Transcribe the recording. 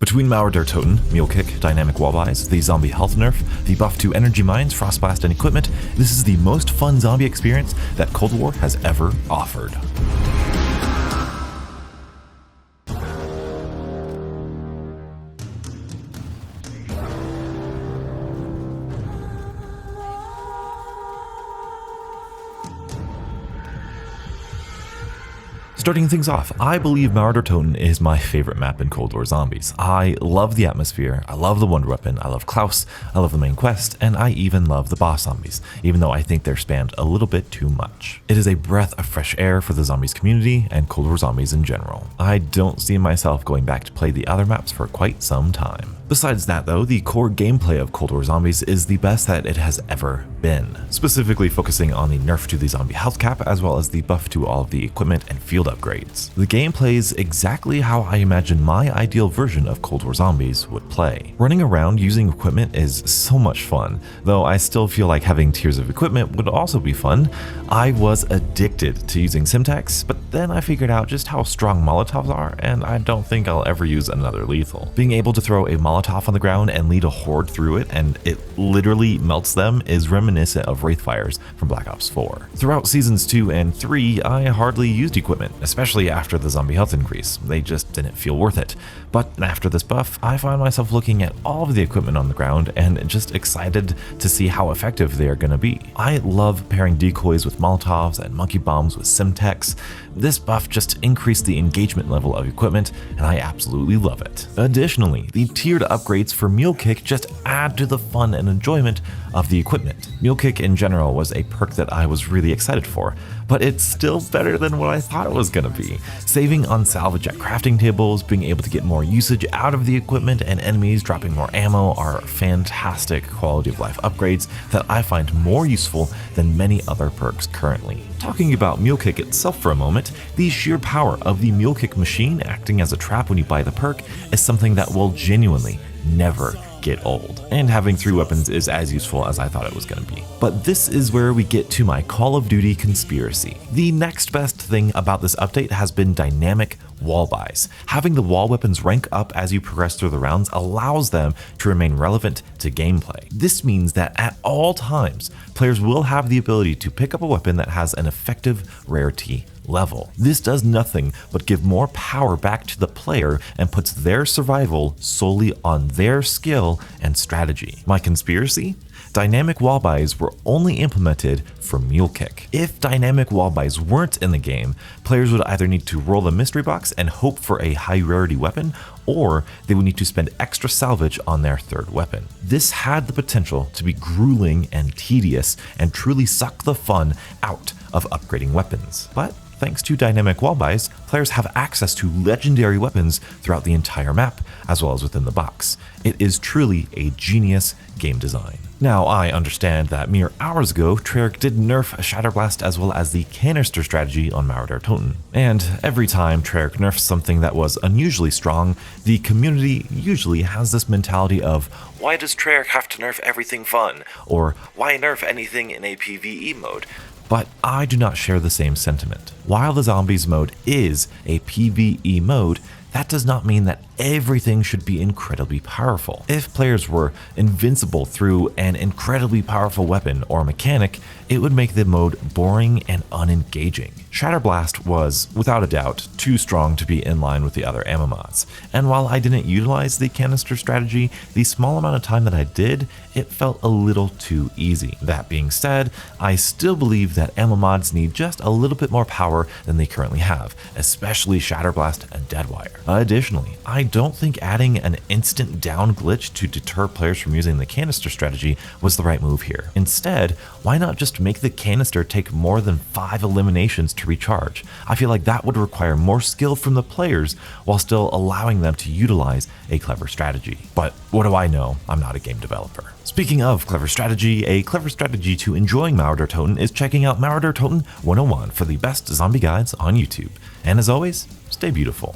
Between Marauder Toten, Mule Kick, Dynamic Wallbuys, the Zombie Health Nerf, the buff to Energy Mines, Frostblast, and Equipment, this is the most fun zombie experience that Cold War has ever offered. Starting things off, I believe Marauder Toten is my favorite map in Cold War Zombies. I love the atmosphere, I love the Wonder Weapon, I love Klaus, I love the main quest, and I even love the boss zombies, even though I think they're spammed a little bit too much. It is a breath of fresh air for the zombies community and Cold War Zombies in general. I don't see myself going back to play the other maps for quite some time. Besides that though, the core gameplay of Cold War Zombies is the best that it has ever been, specifically focusing on the nerf to the zombie health cap as well as the buff to all of the equipment and field upgrades. The game plays exactly how I imagine my ideal version of Cold War Zombies would play. Running around using equipment is so much fun, though I still feel like having tiers of equipment would also be fun. I was addicted to using Simtex, but then I figured out just how strong Molotovs are, and I don't think I'll ever use another lethal. Being able to throw a Molotov on the ground and lead a horde through it and it literally melts them is reminiscent of Wraithfires from Black Ops 4. Throughout seasons 2 and 3, I hardly used equipment, especially after the zombie health increase. They just didn't feel worth it. But after this buff, I find myself looking at all of the equipment on the ground and just excited to see how effective they are going to be. I love pairing decoys with Molotovs and monkey bombs with Simtex. This buff just increased the engagement level of equipment, and I absolutely love it. Additionally, the tiered upgrades for Mule Kick just add to the fun and enjoyment of the equipment. Mule Kick in general was a perk that I was really excited for, but it's still better than what I thought it was going to be. Saving on salvage at crafting tables, being able to get more usage out of the equipment, and enemies dropping more ammo are fantastic quality of life upgrades that I find more useful than many other perks currently. Talking about Mule Kick itself for a moment, the sheer power of the Mule Kick machine acting as a trap when you buy the perk is something that will genuinely never get old, and having 3 weapons is as useful as I thought it was going to be. But this is where we get to my Call of Duty conspiracy. The next best thing about this update has been dynamic wall buys. Having the wall weapons rank up as you progress through the rounds allows them to remain relevant to gameplay. This means that at all times, players will have the ability to pick up a weapon that has an effective rarity level. This does nothing but give more power back to the player and puts their survival solely on their skill and strategy. My conspiracy? Dynamic wall buys were only implemented for Mule Kick. If dynamic wall buys weren't in the game, players would either need to roll a mystery box and hope for a high rarity weapon, or they would need to spend extra salvage on their 3rd weapon. This had the potential to be grueling and tedious and truly suck the fun out of upgrading weapons. But thanks to dynamic wall buys, players have access to legendary weapons throughout the entire map, as well as within the box. It is truly a genius game design. Now, I understand that mere hours ago, Treyarch did nerf Shatterblast as well as the canister strategy on Marauder Toten. And every time Treyarch nerfs something that was unusually strong, the community usually has this mentality of, why does Treyarch have to nerf everything fun? Or why nerf anything in a PvE mode? But I do not share the same sentiment. While the Zombies mode is a PvE mode, that does not mean that everything should be incredibly powerful. If players were invincible through an incredibly powerful weapon or mechanic, it would make the mode boring and unengaging. Shatterblast was, without a doubt, too strong to be in line with the other ammo mods, and while I didn't utilize the canister strategy, the small amount of time that I did, it felt a little too easy. That being said, I still believe that ammo mods need just a little bit more power than they currently have, especially Shatterblast and Deadwire. Additionally, I don't think adding an instant down glitch to deter players from using the canister strategy was the right move here. Instead, why not just make the canister take more than 5 eliminations to recharge? I feel like that would require more skill from the players while still allowing them to utilize a clever strategy. But what do I know? I'm not a game developer. Speaking of clever strategy, a clever strategy to enjoying Marauder Toten is checking out Marauder Toten 101 for the best zombie guides on YouTube. And as always, stay beautiful.